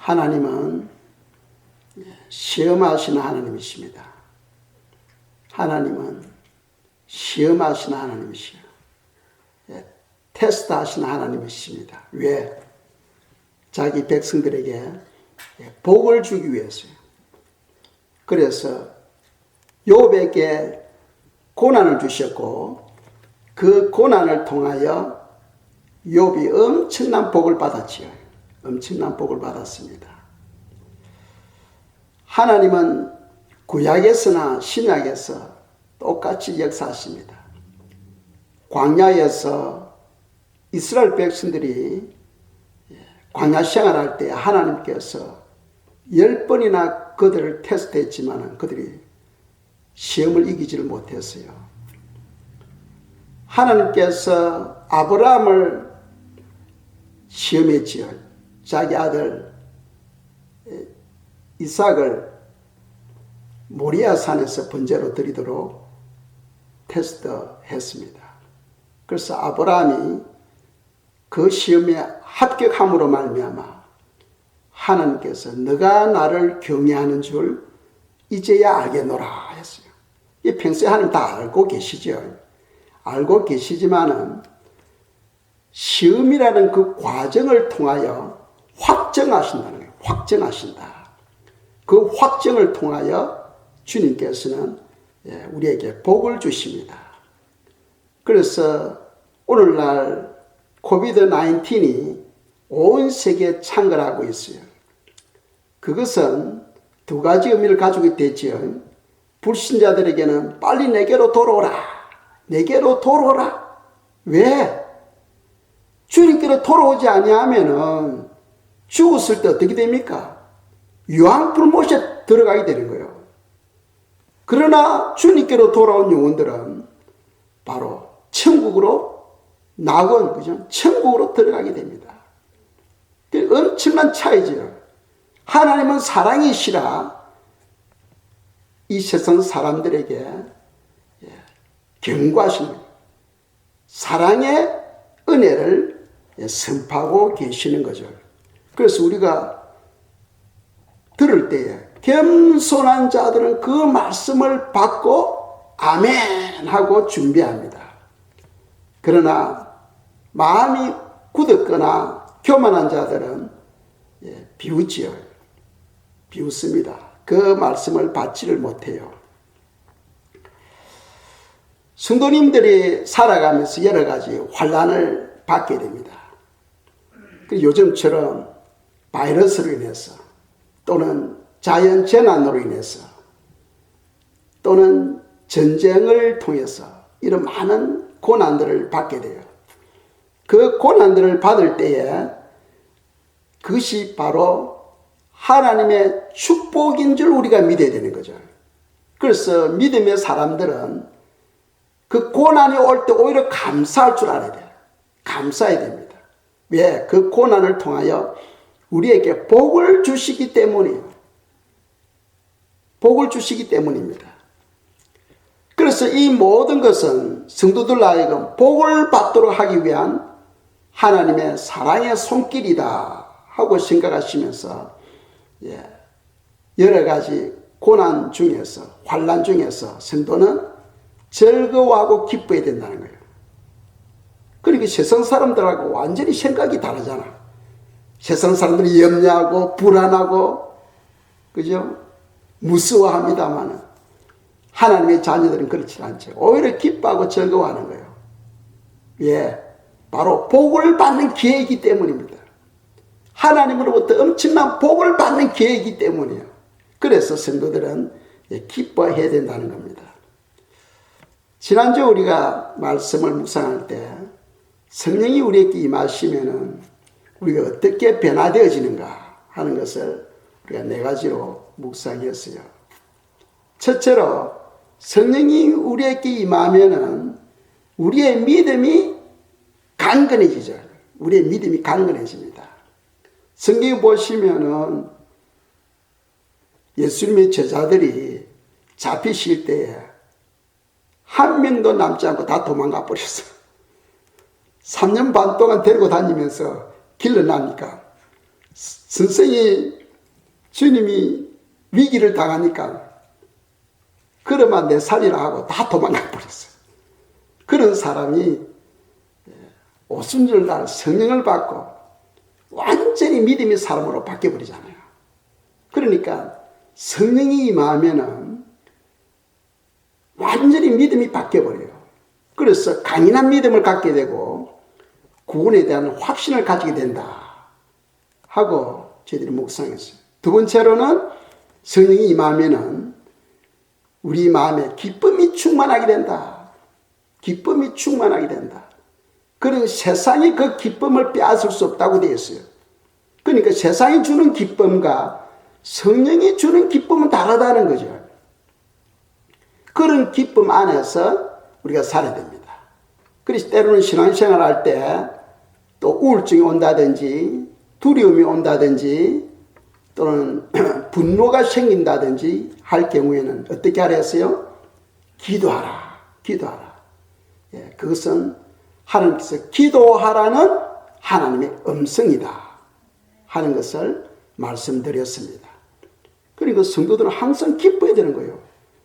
하나님은 시험하시는 하나님이십니다. 하나님은 시험하시는 하나님이시요. 테스트하시는 하나님이십니다. 왜? 자기 백성들에게 복을 주기 위해서요. 그래서 욥에게 고난을 주셨고 그 고난을 통하여 욥이 엄청난 복을 받았지요. 엄청난 복을 받았습니다. 하나님은 구약에서나 신약에서 똑같이 역사하십니다. 광야에서 이스라엘 백성들이 광야 생활할 때 하나님께서 10번이나 그들을 테스트했지만 그들이 시험을 이기지를 못했어요. 하나님께서 아브라함을 시험했지요. 자기 아들 이삭을 모리아 산에서 번제로 드리도록 테스트했습니다. 그래서 아브라함이 그 시험에 합격함으로 말미암아 하나님께서 너가 나를 경외하는 줄 이제야 알겠노라 했어요. 이 평소에 하나님 다 알고 계시죠. 알고 계시지만은 시험이라는 그 과정을 통하여 확정하신다는 거예요. 확정하신다. 그 확정을 통하여 주님께서는 우리에게 복을 주십니다. 그래서 오늘날 코비드-19이 온 세계에 창궐하고 있어요. 그것은 두 가지 의미를 가지고 있겠지요. 불신자들에게는 빨리 내게로 돌아오라. 내게로 돌아오라. 왜? 주님께로 돌아오지 아니하면은 죽었을 때 어떻게 됩니까? 유황불못에 들어가게 되는 거예요. 그러나 주님께로 돌아온 영혼들은 바로 천국으로 낙원, 그죠? 천국으로 들어가게 됩니다. 엄청난 차이죠. 하나님은 사랑이시라 이 세상 사람들에게 경고하시는 거예요. 사랑의 은혜를 선포하고 계시는 거죠. 그래서 우리가 들을 때에 겸손한 자들은 그 말씀을 받고 아멘 하고 준비합니다. 그러나 마음이 굳었거나 교만한 자들은 비웃지요. 비웃습니다. 그 말씀을 받지를 못해요. 성도님들이 살아가면서 여러 가지 환난을 받게 됩니다. 요즘처럼 바이러스로 인해서 또는 자연 재난으로 인해서 또는 전쟁을 통해서 이런 많은 고난들을 받게 돼요. 그 고난들을 받을 때에 그것이 바로 하나님의 축복인 줄 우리가 믿어야 되는 거죠. 그래서 믿음의 사람들은 그 고난이 올 때 오히려 감사할 줄 알아야 돼요. 감사해야 됩니다. 왜? 그 고난을 통하여 우리에게 복을 주시기 때문이에요. 복을 주시기 때문입니다. 그래서 이 모든 것은 성도들 하여금 복을 받도록 하기 위한 하나님의 사랑의 손길이다 하고 생각하시면서 여러 가지 고난 중에서 환난 중에서 성도는 즐거워하고 기뻐해야 된다는 거예요. 그러니까 세상 사람들하고 완전히 생각이 다르잖아. 세상 사람들이 염려하고 불안하고 그죠? 무서워합니다만 하나님의 자녀들은 그렇지 않죠. 오히려 기뻐하고 즐거워하는 거예요. 예, 바로 복을 받는 기회이기 때문입니다. 하나님으로부터 엄청난 복을 받는 기회이기 때문이에요. 그래서 성도들은 기뻐해야 된다는 겁니다. 지난주 우리가 말씀을 묵상할 때 성령이 우리에게 임하시면은 우리가 어떻게 변화되어지는가 하는 것을 우리가 네 가지로 묵상했어요. 첫째로 성령이 우리에게 임하면은 우리의 믿음이 강건해지죠. 우리의 믿음이 강건해집니다. 성경 보시면은 예수님의 제자들이 잡히실 때에 한 명도 남지 않고 다 도망가 버렸어요. 3년 반 동안 데리고 다니면서 길러나니까 선생이 주님이 위기를 당하니까 그러면 내 살리라 하고 다 도망가 버렸어요. 그런 사람이 오순절 날 성령을 받고 완전히 믿음의 사람으로 바뀌어버리잖아요. 그러니까 성령이 임하면은 완전히 믿음이 바뀌어버려요. 그래서 강인한 믿음을 갖게 되고 구원에 대한 확신을 가지게 된다 하고 저희들이 묵상했어요. 두 번째로는 성령이 임하면은 우리 마음에 기쁨이 충만하게 된다. 기쁨이 충만하게 된다. 그리고 세상이 그 기쁨을 빼앗을 수 없다고 되어 있어요. 그러니까 세상이 주는 기쁨과 성령이 주는 기쁨은 다르다는 거죠. 그런 기쁨 안에서 우리가 살아야 됩니다. 그래서 때로는 신앙생활 할 때 또 우울증이 온다든지 두려움이 온다든지 또는 분노가 생긴다든지 할 경우에는 어떻게 하라 했어요? 기도하라. 기도하라. 예, 그것은 하나님께서 기도하라는 하나님의 음성이다 하는 것을 말씀드렸습니다. 그리고 성도들은 항상 기뻐야 되는 거예요.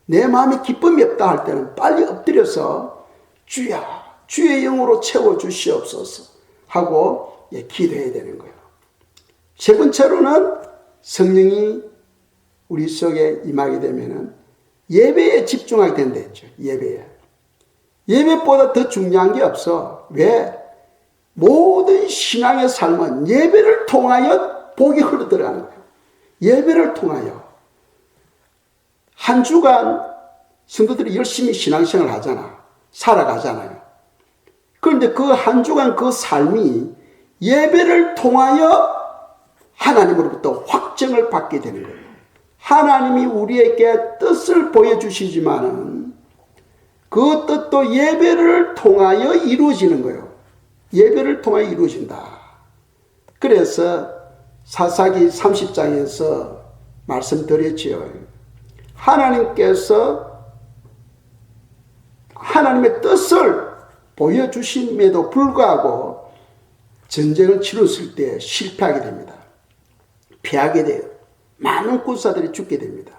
내 마음에 기쁨이 없다 할 때는 빨리 엎드려서 주야, 주의 영으로 채워주시옵소서 하고 기도해야 되는 거예요. 세 번째로는 성령이 우리 속에 임하게 되면은 예배에 집중하게 된다 했죠. 예배에. 예배보다 더 중요한 게 없어. 왜? 모든 신앙의 삶은 예배를 통하여 복이 흘러 들어가는 거예요. 예배를 통하여. 한 주간 성도들이 열심히 신앙생활을 하잖아. 살아가잖아요. 그런데 그 한 주간 그 삶이 예배를 통하여 하나님으로부터 확정을 받게 되는 거예요. 하나님이 우리에게 뜻을 보여주시지만은 그 뜻도 예배를 통하여 이루어지는 거예요. 예배를 통하여 이루어진다. 그래서 사사기 30장에서 말씀드렸지요. 하나님께서 하나님의 뜻을 보여주심에도 불구하고 전쟁을 치렀을 때 실패하게 됩니다. 패하게 돼요. 많은 군사들이 죽게 됩니다.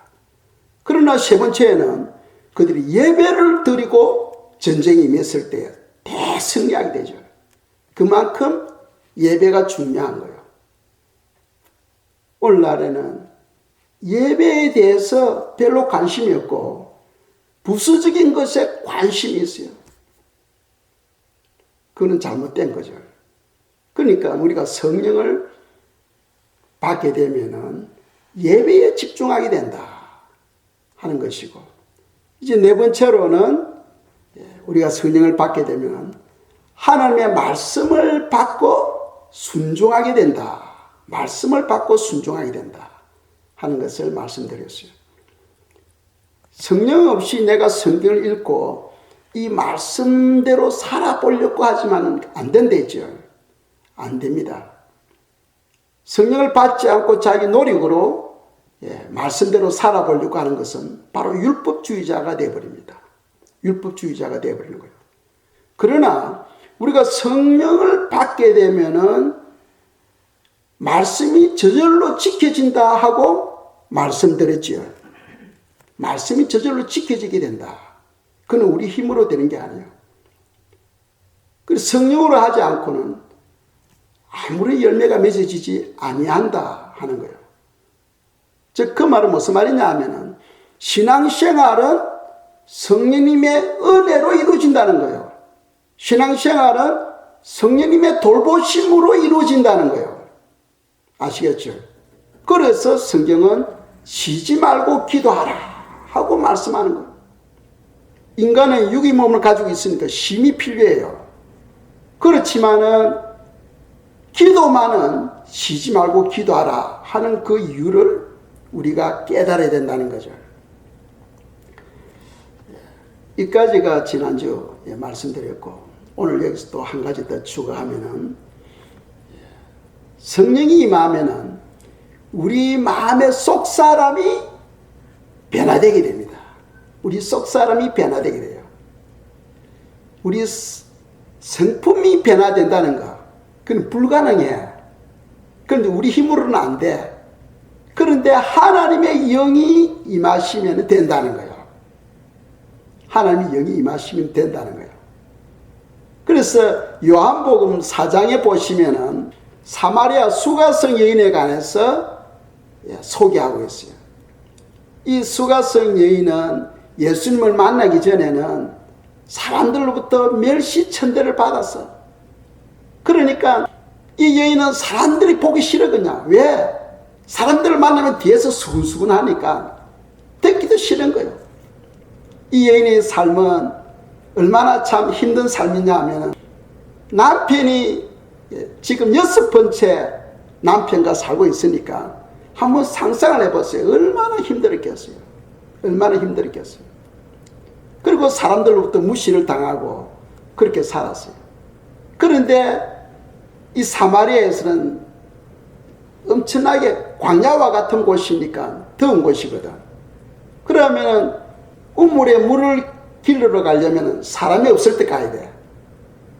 그러나 세 번째에는 그들이 예배를 드리고 전쟁에 임했을 때 대승리하게 되죠. 그만큼 예배가 중요한 거예요. 오늘날에는 예배에 대해서 별로 관심이 없고 부수적인 것에 관심이 있어요. 그건 잘못된 거죠. 그러니까 우리가 성령을 받게 되면은 예배에 집중하게 된다 하는 것이고, 이제 네 번째로는 우리가 성령을 받게 되면 하나님의 말씀을 받고 순종하게 된다. 말씀을 받고 순종하게 된다 하는 것을 말씀드렸어요. 성령 없이 내가 성경을 읽고 이 말씀대로 살아보려고 하지만 안 된다죠. 안 됩니다. 성령을 받지 않고 자기 노력으로 말씀대로 살아보려고 하는 것은 바로 율법주의자가 되어버립니다. 율법주의자가 되어버리는 거예요. 그러나 우리가 성령을 받게 되면은 말씀이 저절로 지켜진다 하고 말씀드렸지요. 말씀이 저절로 지켜지게 된다. 그건 우리 힘으로 되는 게 아니에요. 그래서 성령으로 하지 않고는 아무리 열매가 맺어지지 아니한다 하는 거예요. 즉 그 말은 무슨 말이냐 하면은 신앙생활은 성령님의 은혜로 이루어진다는 거예요. 신앙생활은 성령님의 돌보심으로 이루어진다는 거예요. 아시겠죠? 그래서 성경은 쉬지 말고 기도하라 하고 말씀하는 거예요. 인간은 육의 몸을 가지고 있으니까 쉼이 필요해요. 그렇지만은 기도만은 쉬지 말고 기도하라 하는 그 이유를 우리가 깨달아야 된다는 거죠. 이까지가 지난주에 말씀드렸고, 오늘 여기서 또 한 가지 더 추가하면은 성령이 임하면은 우리 마음의 속 사람이 변화되게 됩니다. 우리 속 사람이 변화되게 돼요. 우리 성품이 변화된다는 거, 그건 불가능해. 그런데 우리 힘으로는 안 돼. 그런데 하나님의 영이 임하시면 된다는 거예요. 하나님의 영이 임하시면 된다는 거예요. 그래서 요한복음 4장에 보시면은 사마리아 수가성 여인에 관해서 소개하고 있어요. 이 수가성 여인은 예수님을 만나기 전에는 사람들로부터 멸시천대를 받았어. 그러니까 이 여인은 사람들이 보기 싫었거든요. 왜? 사람들을 만나면 뒤에서 수근수근 하니까 듣기도 싫은 거예요. 이 여인의 삶은 얼마나 참 힘든 삶이냐 하면 남편이 지금 6번째 남편과 살고 있으니까 한번 상상을 해보세요. 얼마나 힘들었겠어요. 얼마나 힘들었겠어요. 그리고 사람들로부터 무시를 당하고 그렇게 살았어요. 그런데 이 사마리아에서는 엄청나게 광야와 같은 곳이니까 더운 곳이거든. 그러면 우물에 물을 길러 가려면 사람이 없을 때 가야 돼.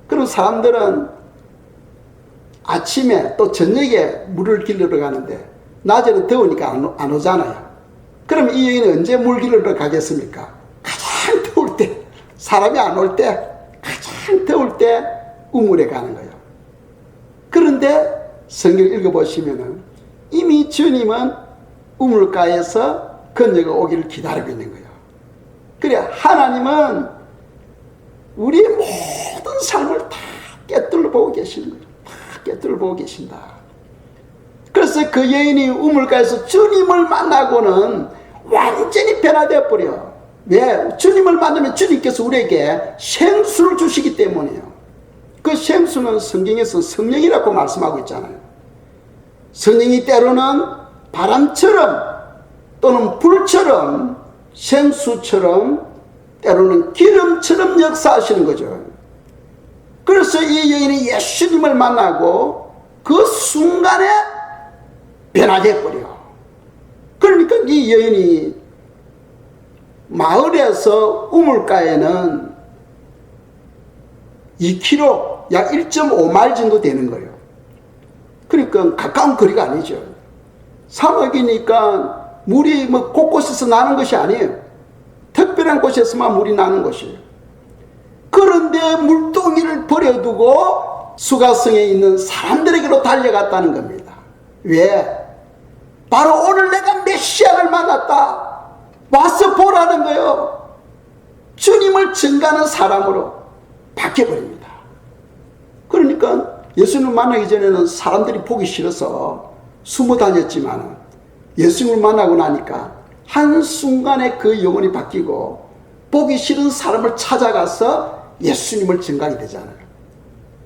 그럼 사람들은 아침에 또 저녁에 물을 길러 가는데 낮에는 더우니까 안 오잖아요. 그럼 이 여인은 언제 물 길러 가겠습니까? 가장 더울 때, 사람이 안 올 때, 가장 더울 때 우물에 가는 거예요. 그런데 성경 읽어보시면은 이미 주님은 우물가에서 그녀가 오기를 기다리고 있는 거예요. 그래, 하나님은 우리의 모든 삶을 다 꿰뚫어 보고 계시는 거예요. 다 꿰뚫어 보고 계신다. 그래서 그 여인이 우물가에서 주님을 만나고는 완전히 변화되어 버려. 왜? 주님을 만나면 주님께서 우리에게 생수를 주시기 때문이에요. 그 생수는 성경에서 성령이라고 말씀하고 있잖아요. 성령이 때로는 바람처럼 또는 불처럼 생수처럼 때로는 기름처럼 역사하시는 거죠. 그래서 이 여인이 예수님을 만나고 그 순간에 변화돼 버려. 그러니까 이 여인이 마을에서 우물가에는 2km, 약 1.5마일 정도 되는 거예요. 그러니까 가까운 거리가 아니죠. 사막이니까 물이 뭐 곳곳에서 나는 것이 아니에요. 특별한 곳에서만 물이 나는 것이에요. 그런데 물동이를 버려두고 수가성에 있는 사람들에게로 달려갔다는 겁니다. 왜? 바로 오늘 내가 메시아를 만났다. 와서 보라는 거예요. 주님을 증거하는 사람으로 바뀌어버립니다. 그러니까 예수님을 만나기 전에는 사람들이 보기 싫어서 숨어 다녔지만 예수님을 만나고 나니까 한순간에 그 영혼이 바뀌고 보기 싫은 사람을 찾아가서 예수님을 증거하게 되잖아요.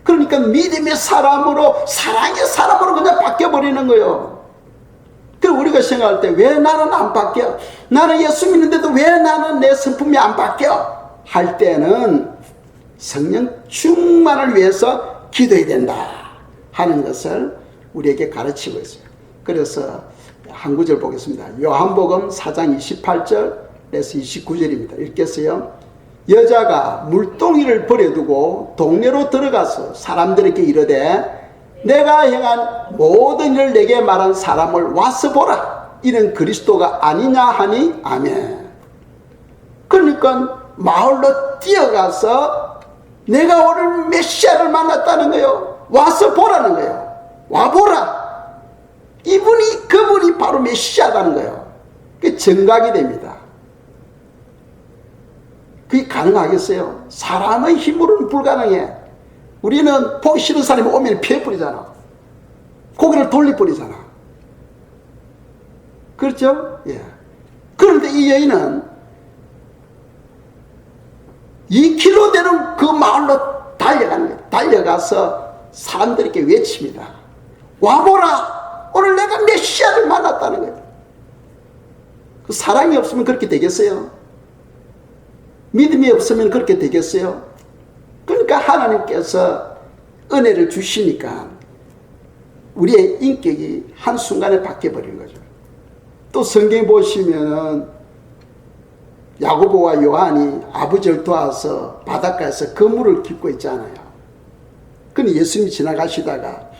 그러니까 믿음의 사람으로, 사랑의 사람으로 그냥 바뀌어버리는 거예요. 그리고 우리가 생각할 때 왜 나는 안 바뀌어? 나는 예수 믿는데도 왜 나는 내 성품이 안 바뀌어? 할 때는 성령 충만을 위해서 기도해야 된다 하는 것을 우리에게 가르치고 있어요. 그래서 한 구절 보겠습니다. 요한복음 4장 28절에서 29절입니다. 읽겠어요. 여자가 물동이를 버려두고 동네로 들어가서 사람들에게 이르되 내가 행한 모든 일을 내게 말한 사람을 와서 보라. 이는 그리스도가 아니냐 하니 아멘. 그러니까 마을로 뛰어가서 내가 오늘 메시아를 만났다는 거예요. 와서 보라는 거예요. 와보라. 그분이 바로 메시아라는 거예요. 그게 정각이 됩니다. 그게 가능하겠어요? 사람의 힘으로는 불가능해. 우리는 보기 싫은 사람이 오면 피해버리잖아. 고개를 돌려버리잖아. 그렇죠? 예. 그런데 이 여인은 2km 되는 그 마을로 달려가는 거예요. 달려가서 사람들에게 외칩니다. 와보라! 오늘 내가 메시아를 만났다는 거예요. 그 사랑이 없으면 그렇게 되겠어요? 믿음이 없으면 그렇게 되겠어요? 그러니까 하나님께서 은혜를 주시니까 우리의 인격이 한순간에 바뀌어버리는 거죠. 또 성경 보시면은 야고보와 요한이 아버지를 도와서 바닷가에서 그물을 깃고 있잖아요. 근데 예수님이 지나가시다가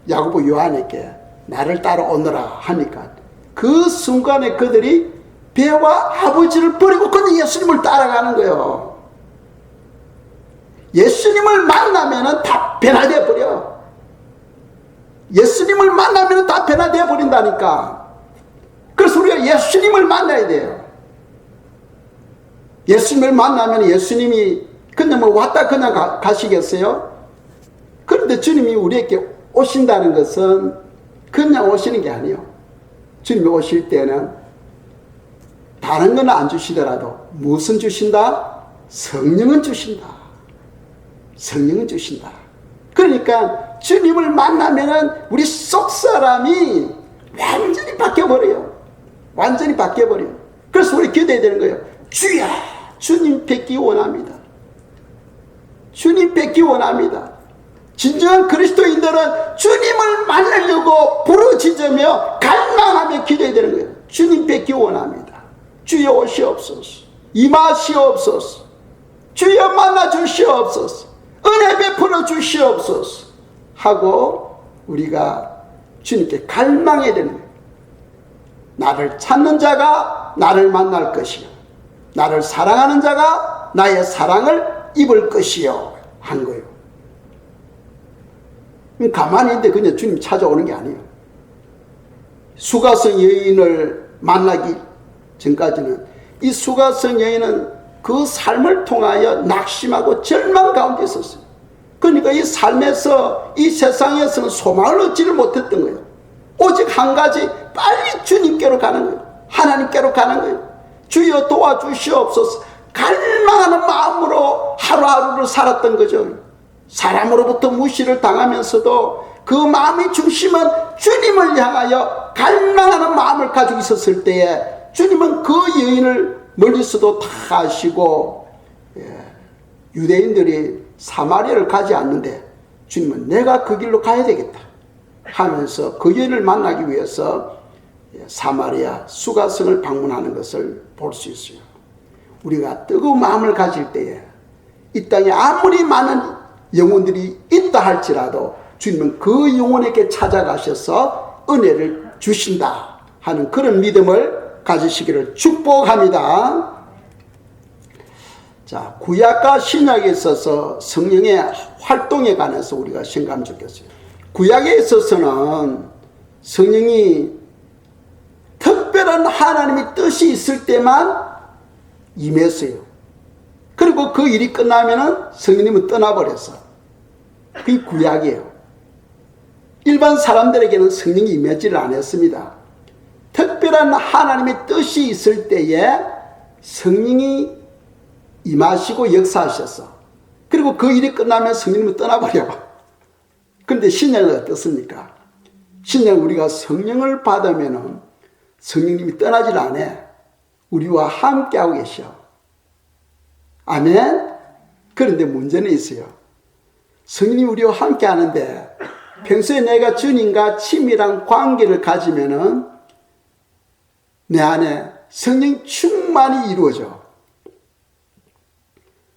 야고보 요한에게 나를 따라오너라 하니까 그 순간에 그들이 배와 아버지를 버리고 그냥 예수님을 따라가는 거예요. 예수님을 만나면 다 변화되어 버려. 예수님을 만나면 다 변화되어 버린다니까. 그래서 우리가 예수님을 만나야 돼요. 예수님을 만나면 예수님이 그냥 뭐 왔다 그냥 가시겠어요? 그런데 주님이 우리에게 오신다는 것은 그냥 오시는 게 아니에요. 주님이 오실 때는 다른 건 안 주시더라도 무슨 주신다? 성령은 주신다. 성령은 주신다. 그러니까 주님을 만나면은 우리 속 사람이 완전히 바뀌어버려요. 완전히 바뀌어버려요. 그래서 우리 기도해야 되는 거예요. 주야, 주님 뵙기 원합니다. 주님 뵙기 원합니다. 진정한 그리스도인들은 주님을 만나려고 부르짖으며 갈망하며 기도해야 되는 거예요. 주님 뵙기 원합니다. 주여 오시옵소서. 임하시옵소서. 주여 만나 주시옵소서. 은혜 베풀어 주시옵소서 하고 우리가 주님께 갈망해야 되는 거예요. 나를 찾는 자가 나를 만날 것이요, 나를 사랑하는 자가 나의 사랑을 입을 것이요 한 거예요. 가만히 있는데 그냥 주님 찾아오는 게 아니에요. 수가성 여인을 만나기 전까지는 이 수가성 여인은 그 삶을 통하여 낙심하고 절망 가운데 있었어요. 그러니까 이 삶에서, 이 세상에서는 소망을 얻지를 못했던 거예요. 오직 한 가지, 빨리 주님께로 가는 거예요. 하나님께로 가는 거예요. 주여 도와주시옵소서. 갈망하는 마음으로 하루하루를 살았던 거죠. 사람으로부터 무시를 당하면서도 그 마음의 중심은 주님을 향하여 갈망하는 마음을 가지고 있었을 때에 주님은 그 여인을 멀리서도 다 아시고, 유대인들이 사마리아를 가지 않는데 주님은 내가 그 길로 가야 되겠다 하면서 그 여인을 만나기 위해서 사마리아 수가성을 방문하는 것을 볼 수 있어요. 우리가 뜨거운 마음을 가질 때에 이 땅에 아무리 많은 영혼들이 있다 할지라도 주님은 그 영혼에게 찾아가셔서 은혜를 주신다 하는 그런 믿음을 가지시기를 축복합니다. 자, 구약과 신약에 있어서 성령의 활동에 관해서 우리가 생각하면 좋겠어요. 구약에 있어서는 성령이 특별한 하나님의 뜻이 있을 때만 임했어요. 그리고 그 일이 끝나면은 성령님은 떠나버렸어. 그게 구약이에요. 일반 사람들에게는 성령이 임하지를 않았습니다. 특별한 하나님의 뜻이 있을 때에 성령이 임하시고 역사하셨어. 그리고 그 일이 끝나면 성령님은 떠나버려. 그런데 신약은 어떻습니까? 신약은 우리가 성령을 받으면 성령님이 떠나질 않아. 우리와 함께하고 계셔. 아멘? 그런데 문제는 있어요. 성령님이 우리와 함께하는데 평소에 내가 주님과 친밀한 관계를 가지면은 내 안에 성령 충만이 이루어져.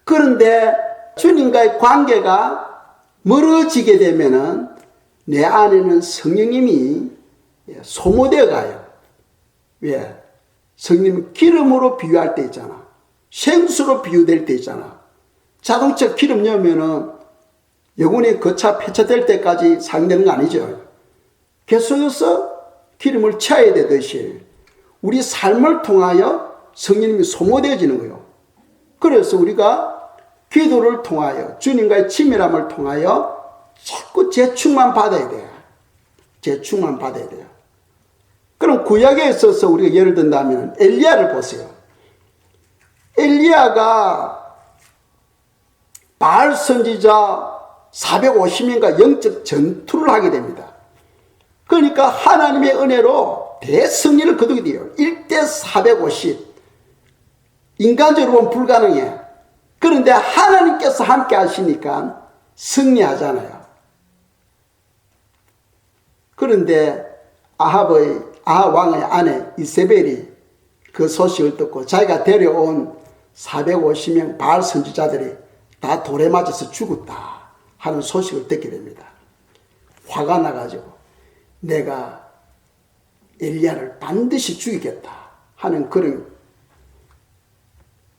그런데 주님과의 관계가 멀어지게 되면은 내 안에는 성령님이 소모되어 가요. 왜? 성령님은 기름으로 비유할 때 있잖아. 생수로 비유될 때 있잖아. 자동차 기름 넣으면은 영혼이 거차 폐차될 때까지 사용되는 거 아니죠. 계속해서 기름을 채워야 되듯이 우리 삶을 통하여 성령님이 소모되어지는 거예요. 그래서 우리가 기도를 통하여 주님과의 친밀함을 통하여 자꾸 재충만 받아야 돼요. 재충만 받아야 돼요. 그럼 구약에 있어서 우리가 예를 든다면 엘리야를 보세요. 엘리야가 바알 선지자 450명과 영적 전투를 하게 됩니다. 그러니까 하나님의 은혜로 대승리를 거두게 돼요. 1대 450. 인간적으로 보면 불가능해. 그런데 하나님께서 함께 하시니까 승리하잖아요. 그런데 아합 왕의 아내 이세벨이 그 소식을 듣고 자기가 데려온 450명 바알 선지자들이 다 돌에 맞아서 죽었다 하는 소식을 듣게 됩니다. 화가 나가지고 내가 엘리야를 반드시 죽이겠다 하는 그런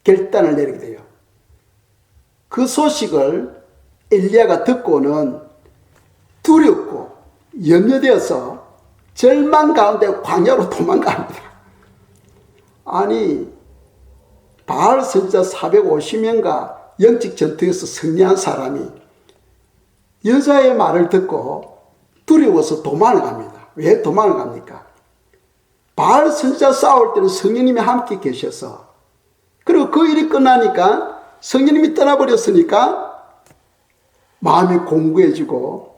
결단을 내리게 돼요. 그 소식을 엘리야가 듣고는 두렵고 염려되어서 절망 가운데 광야로 도망갑니다. 아니, 바알 선지자 450명과 영적 전투에서 승리한 사람이 여자의 말을 듣고 두려워서 도망을 갑니다. 왜 도망을 갑니까? 바알 선지자 싸울 때는 성령님이 함께 계셔서, 그리고 그 일이 끝나니까 성령님이 떠나버렸으니까 마음이 공고해지고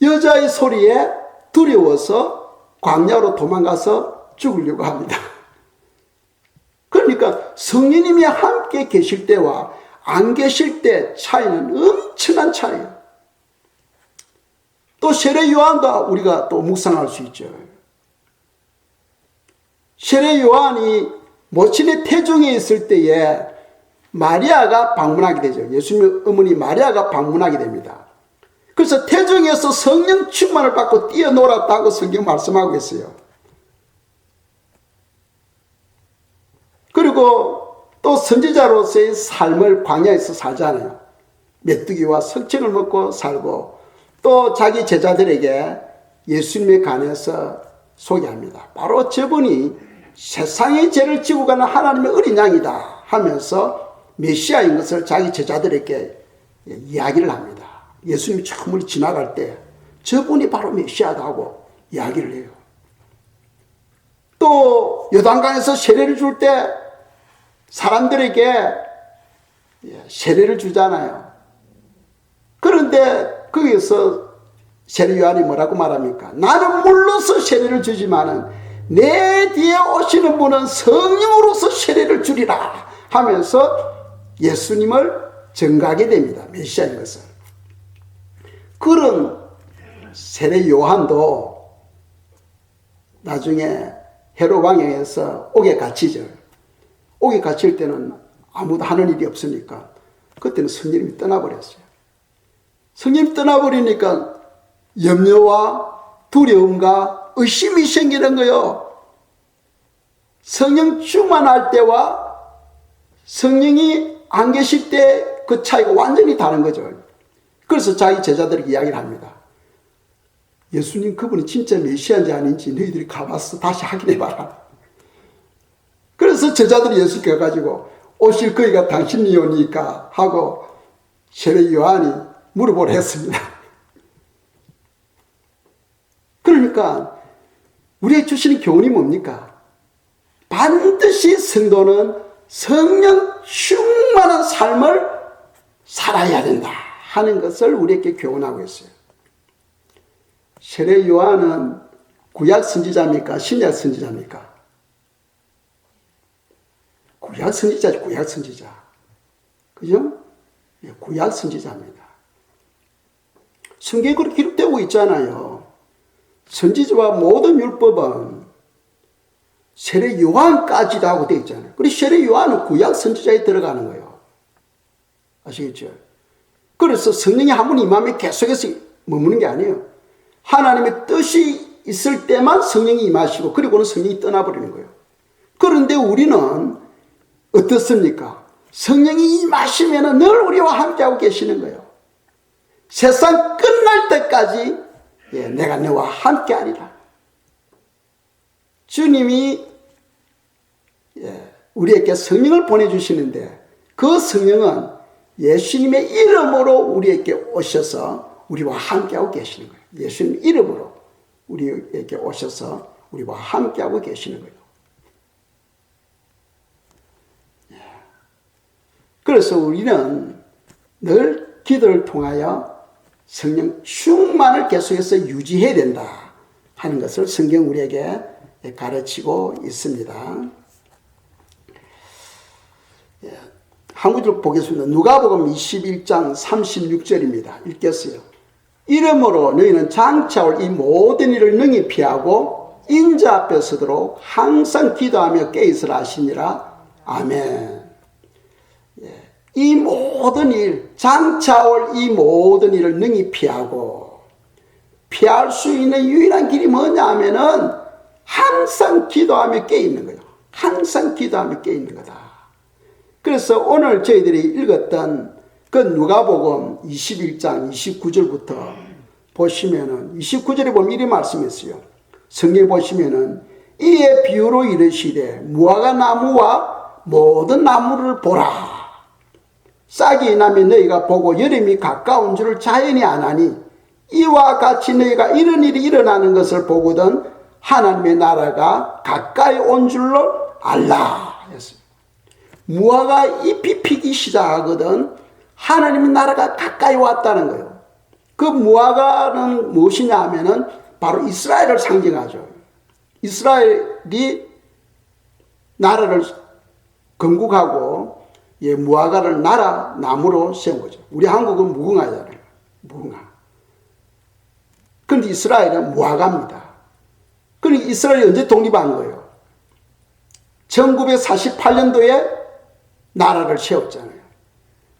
여자의 소리에 두려워서 광야로 도망가서 죽으려고 합니다. 그러니까 성령님이 함께 계실 때와 안 계실 때 차이는 엄청난 차이예요. 또 세례 요한도 우리가 또 묵상할 수 있죠. 세례 요한이 모친의 태중에 있을 때에 마리아가 방문하게 되죠. 예수님의 어머니 마리아가 방문하게 됩니다. 그래서 태중에서 성령 충만을 받고 뛰어놀았다고 성경 말씀하고 있어요. 그리고 또 선지자로서의 삶을 광야에서 살잖아요. 메뚜기와 석청을 먹고 살고, 또 자기 제자들에게 예수님에 관해서 소개합니다. 바로 저분이 세상의 죄를 지고 가는 하나님의 어린 양이다 하면서 메시아인 것을 자기 제자들에게 이야기를 합니다. 예수님이 처음으로 지나갈 때 저분이 바로 메시아다 하고 이야기를 해요. 또 요단강에서 세례를 줄 때 사람들에게 세례를 주잖아요. 그런데 거기서 세례 요한이 뭐라고 말합니까? 나는 물로서 세례를 주지만은 내 뒤에 오시는 분은 성령으로서 세례를 주리라 하면서 예수님을 증거하게 됩니다. 메시아인 것을. 그런 세례 요한도 나중에 헤롯 왕에서 옥에 갇히죠. 옥에 갇힐 때는 아무도 하는 일이 없으니까 그때는 성령님이 떠나버렸어요. 성령님이 떠나버리니까 염려와 두려움과 의심이 생기는 거예요. 성령 충만할 때와 성령이 안 계실 때 그 차이가 완전히 다른 거죠. 그래서 자기 제자들에게 이야기를 합니다. 예수님 그분이 진짜 메시아인지 아닌지 너희들이 가봐서 다시 확인해봐라. 그래서 제자들이 예수께 가가지고 오실 거기가 당신이오니까 하고 세례 요한이 물어보려 했습니다. 그러니까 우리에게 주시는 교훈이 뭡니까? 반드시 성도는 성령 충만한 삶을 살아야 된다 하는 것을 우리에게 교훈하고 있어요. 세례 요한은 구약 선지자입니까? 신약 선지자입니까? 구약 선지자죠. 구약 선지자. 그죠? 구약 선지자입니다. 성경에 그렇게 기록되고 있잖아요. 선지자와 모든 율법은 세례 요한까지도 하고 되어 있잖아요. 그래서 세례 요한은 구약 선지자에 들어가는 거예요. 아시겠죠? 그래서 성령이 한 분 임하면 계속해서 머무는 게 아니에요. 하나님의 뜻이 있을 때만 성령이 임하시고 그리고는 성령이 떠나버리는 거예요. 그런데 우리는 어떻습니까? 성령이 임하시면 늘 우리와 함께하고 계시는 거예요. 세상 끝날 때까지 내가 너와 함께하리라. 주님이 우리에게 성령을 보내주시는데 그 성령은 예수님의 이름으로 우리에게 오셔서 우리와 함께하고 계시는 거예요. 예수님 이름으로 우리에게 오셔서 우리와 함께하고 계시는 거예요. 그래서 우리는 늘 기도를 통하여 성령 충만을 계속해서 유지해야 된다 하는 것을 성경 우리에게 가르치고 있습니다. 한 구절 보겠습니다. 누가복음 21장 36절입니다. 읽겠어요. 이러므로 너희는 장차 올 이 모든 일을 능히 피하고 인자 앞에 서도록 항상 기도하며 깨있으라 하시니라. 아멘. 이 모든 일, 장차 올 이 모든 일을 능히 피하고 피할 수 있는 유일한 길이 뭐냐 하면은 항상 기도하며 깨있는 거예요. 항상 기도하며 깨있는 거다. 그래서 오늘 저희들이 읽었던 그 누가복음 21장 29절부터 보시면은 29절에 보면 이런 말씀이 있어요. 성경에 보시면은 이에 비유로 이르시되 무화과 나무와 모든 나무를 보라. 싹이 나면 너희가 보고 여름이 가까운 줄을 자연히 아나니 이와 같이 너희가 이런 일이 일어나는 것을 보거든 하나님의 나라가 가까이 온 줄로 알라. 무화과 잎이 피기 시작하거든 하나님의 나라가 가까이 왔다는 거예요. 그 무화과는 무엇이냐 하면은 바로 이스라엘을 상징하죠. 이스라엘이 나라를 건국하고 무화과를 나라 나무로 세운 거죠. 우리 한국은 무궁화잖아요. 무궁화. 그런데 이스라엘은 무화과입니다. 그러니까 이스라엘이 언제 독립한 거예요? 1948년도에 나라를 세웠잖아요.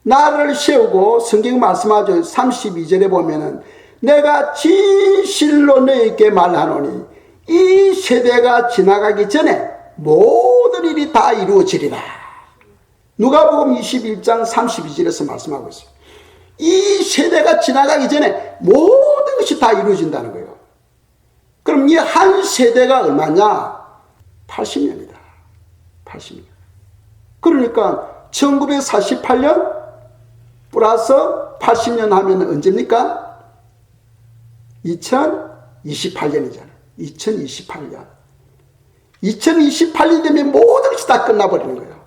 나라를 세우고 성경 말씀하죠. 32절에 보면은 내가 진실로 너희에게 말하노니 이 세대가 지나가기 전에 모든 일이 다 이루어지리라. 누가복음 21장 32절에서 말씀하고 있어요. 이 세대가 지나가기 전에 모든 것이 다 이루어진다는 거예요. 그럼 이 한 세대가 얼마냐? 80년이다. 80년. 그러니까 1948년 플러스 80년 하면 언제입니까? 2028년이잖아요. 2028년. 2028년 되면 모든 것이 다 끝나버리는 거예요.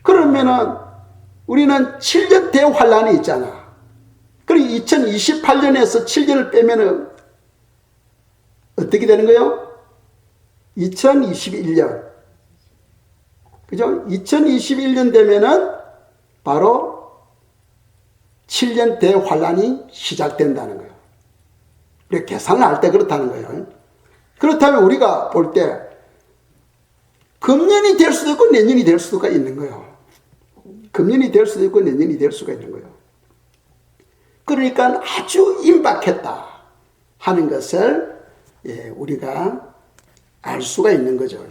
그러면은 우리는 7년 대환란이 있잖아. 그리고 2028년에서 7년을 빼면은 어떻게 되는 거예요? 2021년. 그죠? 2021년 되면은 바로 7년 대환란이 시작된다는 거예요. 우리가 계산을 할 때 그렇다는 거예요. 그렇다면 우리가 볼 때 금년이 될 수도 있고 내년이 될 수가 있는 거예요. 금년이 될 수도 있고 내년이 될 수가 있는 거예요. 그러니까 아주 임박했다 하는 것을 우리가 알 수가 있는 거죠.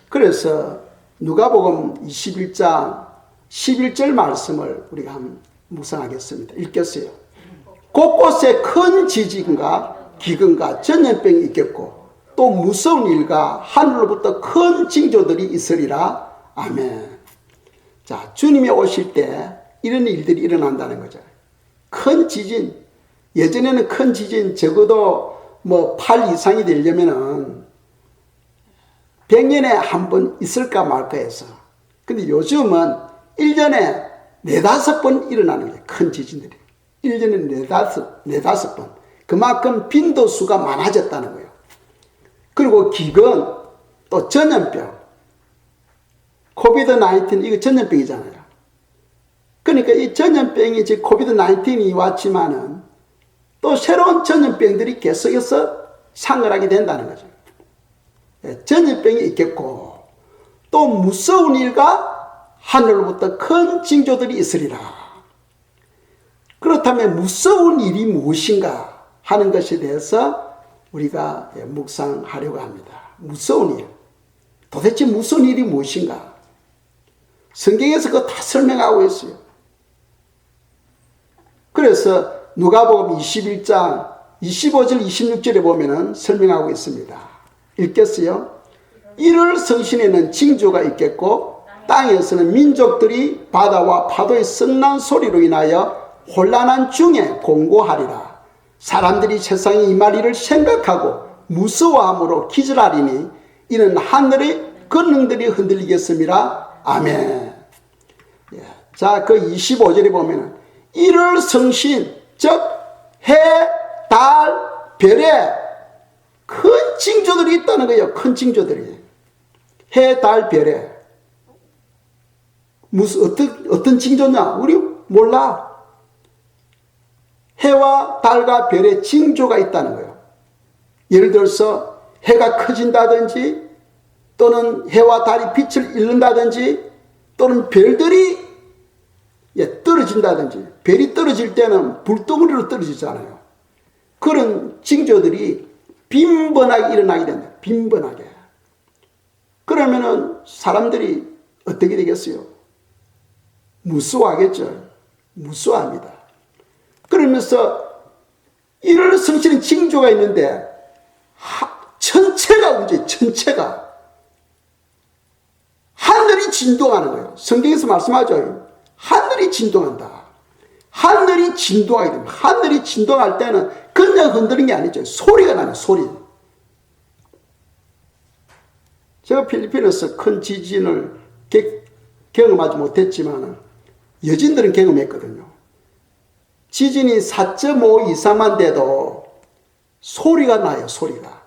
그래서 누가복음 21장 11절 말씀을 우리가 한번 묵상하겠습니다. 읽겠어요. 곳곳에 큰 지진과 기근과 전염병이 있겠고 또 무서운 일과 하늘로부터 큰 징조들이 있으리라. 아멘. 자, 주님이 오실 때 이런 일들이 일어난다는 거죠. 큰 지진, 예전에는 큰 지진 적어도 8 이상이 되려면은 100년에 한 번 있을까 말까 해서. 근데 요즘은 1년에 4-5번 일어나는 거예요. 큰 지진들이. 1년에 4-5번. 그만큼 빈도수가 많아졌다는 거예요. 그리고 기근, 또 전염병. 코비드-19 이거 전염병이잖아요. 그러니까 이 전염병이 지금 코비드-19이 왔지만은 또 새로운 전염병들이 계속해서 상응하게 된다는 거죠. 전염병이 있겠고 또 무서운 일과 하늘로부터 큰 징조들이 있으리라. 그렇다면 무서운 일이 무엇인가 하는 것에 대해서 우리가 묵상하려고 합니다. 무서운 일. 도대체 무서운 일이 무엇인가? 성경에서 그거 다 설명하고 있어요. 그래서 누가복음 21장 25절 26절에 보면은 설명하고 있습니다. 읽겠어요? 이를 성신에는 징조가 있겠고 땅에서는 민족들이 바다와 파도의 성난 소리로 인하여 혼란한 중에 공고하리라. 사람들이 세상에 임할 일을 생각하고 무서워함으로 기절하리니 이는 하늘의 권능들이 흔들리겠습니다. 아멘. 자, 그 25절에 보면은 이를 성신, 즉 해, 달, 별에 큰 징조들이 있다는 거예요. 큰 징조들이. 해, 달, 별에. 무슨 어떤 징조냐? 우리 몰라. 해와 달과 별에 징조가 있다는 거예요. 예를 들어서 해가 커진다든지 또는 해와 달이 빛을 잃는다든지 또는 별들이 떨어진다든지. 별이 떨어질 때는 불덩어리로 떨어지잖아요. 그런 징조들이 빈번하게 일어나게 된다. 빈번하게. 그러면은 사람들이 어떻게 되겠어요? 무서워하겠죠. 무서워합니다. 그러면서 이를 성취는 징조가 있는데 전체가 문제예요. 전체가. 하늘이 진동하는 거예요. 성경에서 말씀하죠. 하늘이 진동한다. 하늘이 진동하게 됩니다. 하늘이 진동할 때는 그냥 흔드는 게 아니죠. 소리가 나요. 소리. 제가 필리핀에서 큰 지진을 경험하지 못했지만 여진들은 경험했거든요. 지진이 4.5 이상만 돼도 소리가 나요. 소리가.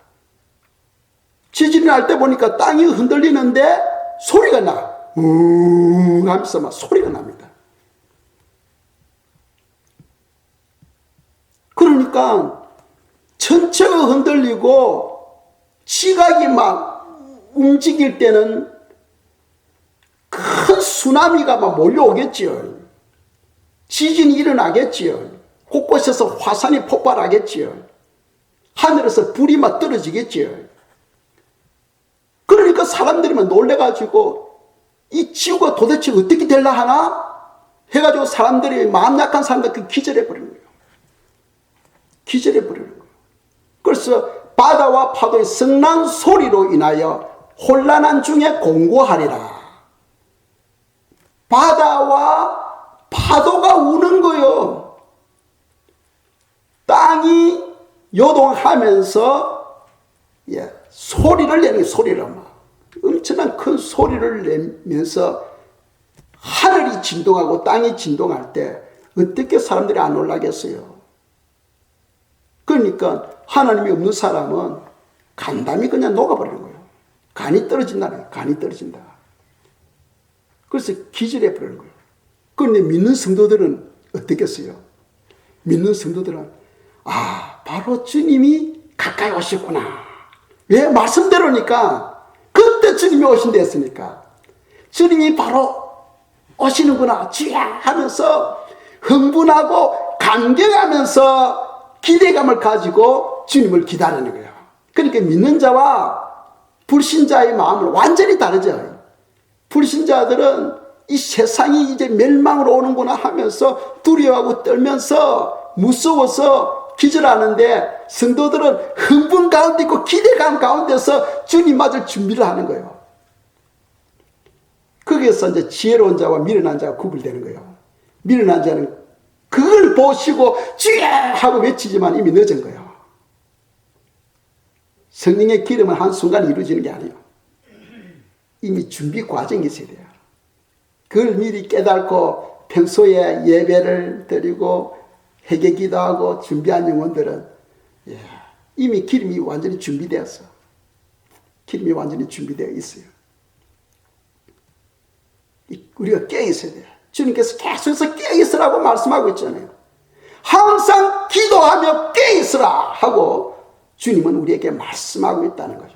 지진이 날 때 보니까 땅이 흔들리는데 소리가 나. 하면서 막 소리가 납니다. 그러니까 전체가 흔들리고 지각이 막 움직일 때는 큰 쓰나미가 막 몰려오겠지요. 지진이 일어나겠지요. 곳곳에서 화산이 폭발하겠지요. 하늘에서 불이 막 떨어지겠지요. 그러니까 사람들이 막 놀래가지고 이 지구가 도대체 어떻게 될라 하나 해가지고 사람들이 마음 약한 사람들 기절해버리는 거예요. 기절해버리는 거예요. 그래서 바다와 파도의 성난 소리로 인하여 혼란한 중에 공고하리라. 바다와 파도가 우는 거예요. 땅이 요동하면서 소리를 내는 거예요. 소리를 막. 엄청난 큰 소리를 내면서 하늘이 진동하고 땅이 진동할 때 어떻게 사람들이 안 놀라겠어요. 그러니까 하나님이 없는 사람은 간담이 그냥 녹아버리는 거예요. 간이 떨어진다는 거예요. 간이 떨어진다. 그래서 기절해 버리는 거예요. 그런데 믿는 성도들은 어떻겠어요? 믿는 성도들은 바로 주님이 가까이 오셨구나. 왜? 말씀대로니까. 그때 주님이 오신다 했으니까. 주님이 바로 오시는구나. 주야 하면서 흥분하고 감격하면서 기대감을 가지고 주님을 기다리는 거예요. 그러니까 믿는 자와 불신자의 마음은 완전히 다르죠. 불신자들은 이 세상이 이제 멸망으로 오는구나 하면서 두려워하고 떨면서 무서워서 기절하는데 성도들은 흥분 가운데 있고 기대감 가운데서 주님 맞을 준비를 하는 거예요. 거기에서 이제 지혜로운 자와 미련한 자가 구분되는 거예요. 미련한 자는 그걸 보시고 주야 하고 외치지만 이미 늦은 거예요. 성령의 기름은 한순간 이루어지는 게 아니에요. 이미 준비 과정이 있어야 돼요. 그걸 미리 깨닫고 평소에 예배를 드리고 회개 기도하고 준비한 영혼들은 이미 기름이 완전히 준비되었어. 기름이 완전히 준비되어 있어요. 우리가 깨어있어야 돼요. 주님께서 계속해서 깨어있으라고 말씀하고 있잖아요. 항상 기도하며 깨어있으라 하고 주님은 우리에게 말씀하고 있다는 거죠.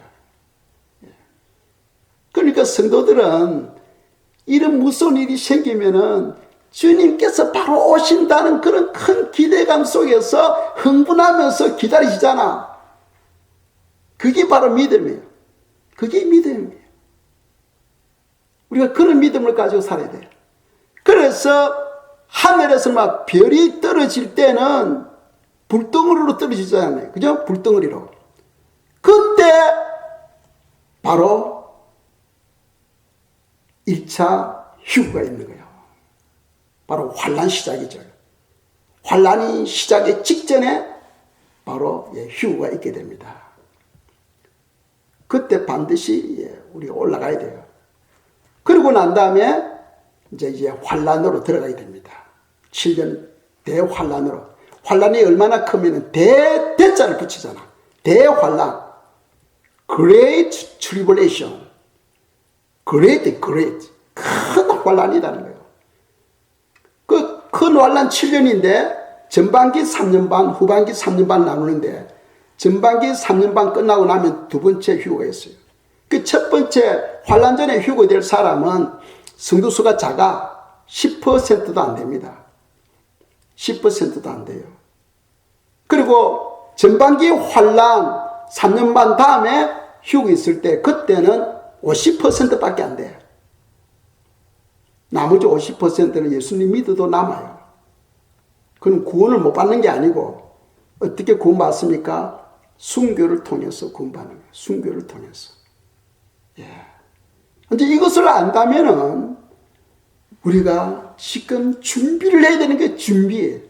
그러니까 성도들은 이런 무서운 일이 생기면은 주님께서 바로 오신다는 그런 큰 기대감 속에서 흥분하면서 기다리시잖아. 그게 바로 믿음이에요. 그게 믿음이에요. 우리가 그런 믿음을 가지고 살아야 돼요. 그래서 하늘에서 막 별이 떨어질 때는 불덩어리로 떨어지잖아요. 그죠? 불덩어리로. 그때 바로 1차 휴거가 있는 거예요. 바로 환란 시작이죠. 환란이 시작의 직전에 바로 휴거가 있게 됩니다. 그때 반드시 우리가 올라가야 돼요. 그러고 난 다음에 이제 환란으로 들어가야 됩니다. 7년 대환란으로. 환란이 얼마나 크면은 대자를 붙이잖아. 대환란. Great Tribulation. Great. 큰 환란이라는 거예요. 그 큰 환란 7년인데 전반기 3년 반, 후반기 3년 반 나누는데 전반기 3년 반 끝나고 나면 두 번째 휴거가 있어요. 그 첫 번째 환란 전에 휴거될 사람은 성도 수가 작아 10%도 안 됩니다. 10%도 안 돼요. 그리고 전반기 환란 3년 반 다음에 휴가 있을 때 그때는 50%밖에 안 돼요. 나머지 50%는 예수님 믿어도 남아요. 그건 구원을 못 받는 게 아니고 어떻게 구원받습니까? 순교를 통해서 구원받는 거예요. 순교를 통해서. 예. 이제 이것을 안다면은 우리가 지금 준비를 해야 되는 게 준비예요.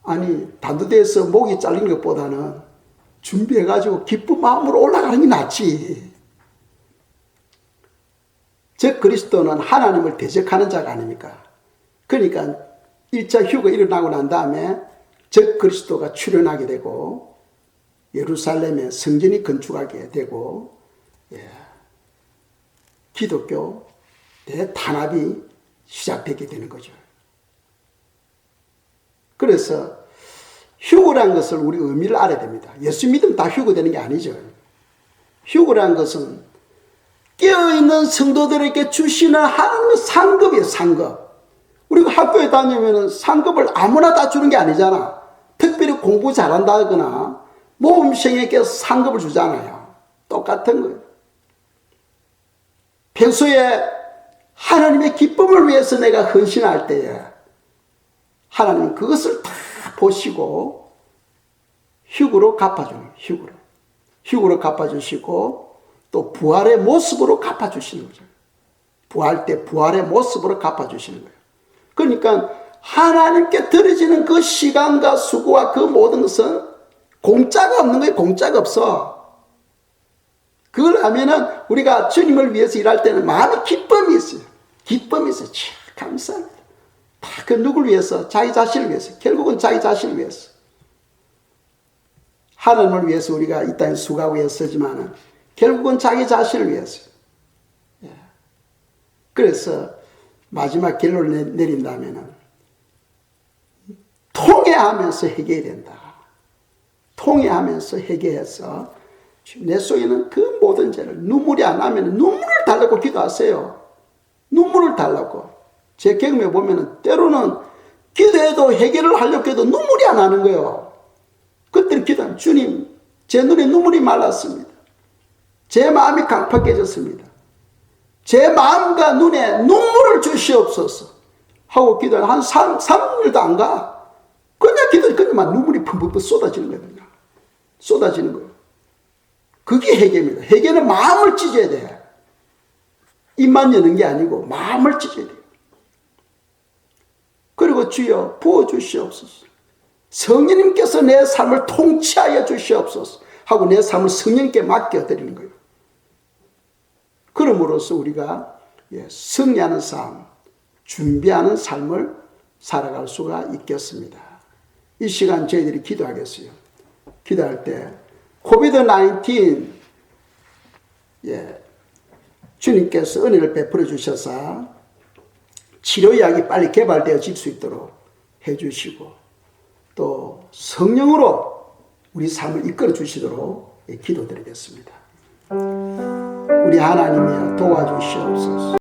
아니 단두대에서 목이 잘린 것보다는 준비해가지고 기쁜 마음으로 올라가는 게 낫지. 즉 그리스도는 하나님을 대적하는 자가 아닙니까? 그러니까 1차 휴가 일어나고 난 다음에 즉 그리스도가 출현하게 되고 예루살렘에 성전이 건축하게 되고 기독교 대탄압이 시작되게 되는 거죠. 그래서 휴거란 것을 우리 의미를 알아야 됩니다. 예수 믿으면 다 휴거되는 게 아니죠. 휴거란 것은 깨어있는 성도들에게 주시는 하나님의 상급이에요. 상급. 우리가 학교에 다니면 상급을 아무나 다 주는 게 아니잖아. 특별히 공부 잘한다거나 모범생에게 상급을 주잖아요. 똑같은 거예요. 평소에 하나님의 기쁨을 위해서 내가 헌신할 때에 하나님은 그것을 다 보시고 휴거로 갚아주는 거예요. 휴거로 갚아주시고 또 부활의 모습으로 갚아주시는 거죠. 부활 때 부활의 모습으로 갚아주시는 거예요. 그러니까 하나님께 드려지는 그 시간과 수고와 그 모든 것은 공짜가 없는 거예요. 공짜가 없어. 그걸 하면은 우리가 주님을 위해서 일할 때는 마음에 기쁨이 있어요. 기쁨이 있어요. 참 감사합니다. 다 그 누구를 위해서? 자기 자신을 위해서. 결국은 자기 자신을 위해서. 하나님을 위해서 우리가 이 땅에 수고하고 애쓰지만은 결국은 자기 자신을 위해서. 그래서 마지막 결론을 내린다면은 통회하면서 해결해야 된다. 통회하면서 해결해서 내 속에는 그 모든 죄를 눈물이 안 나면 눈물을 달라고 기도하세요. 눈물을 달라고. 제 경험에 보면은 때로는 기도해도 해결을 하려고 해도 눈물이 안 나는 거예요. 그때는 기도하면 주님, 제 눈에 눈물이 말랐습니다. 제 마음이 강팍해졌습니다. 제 마음과 눈에 눈물을 주시옵소서 하고 기도하면 한 3일도 안 가. 그냥 기도해. 그냥 눈물이 펑펑펑 쏟아지는 거예요. 쏟아지는 거예요. 그게 해결입니다. 해결은 마음을 찢어야 돼. 입만 여는 게 아니고 마음을 찢어야 돼요. 그리고 주여 부어주시옵소서. 성령님께서 내 삶을 통치하여 주시옵소서 하고 내 삶을 성령님께 맡겨드리는 거예요. 그럼으로써 우리가 승리하는 삶, 준비하는 삶을 살아갈 수가 있겠습니다. 이 시간 저희들이 기도하겠어요. 기도할 때 코비드-19 주님께서 은혜를 베풀어 주셔서 치료약이 빨리 개발되어질 수 있도록 해주시고 또 성령으로 우리 삶을 이끌어 주시도록 기도드리겠습니다. 우리 하나님이여 도와주시옵소서.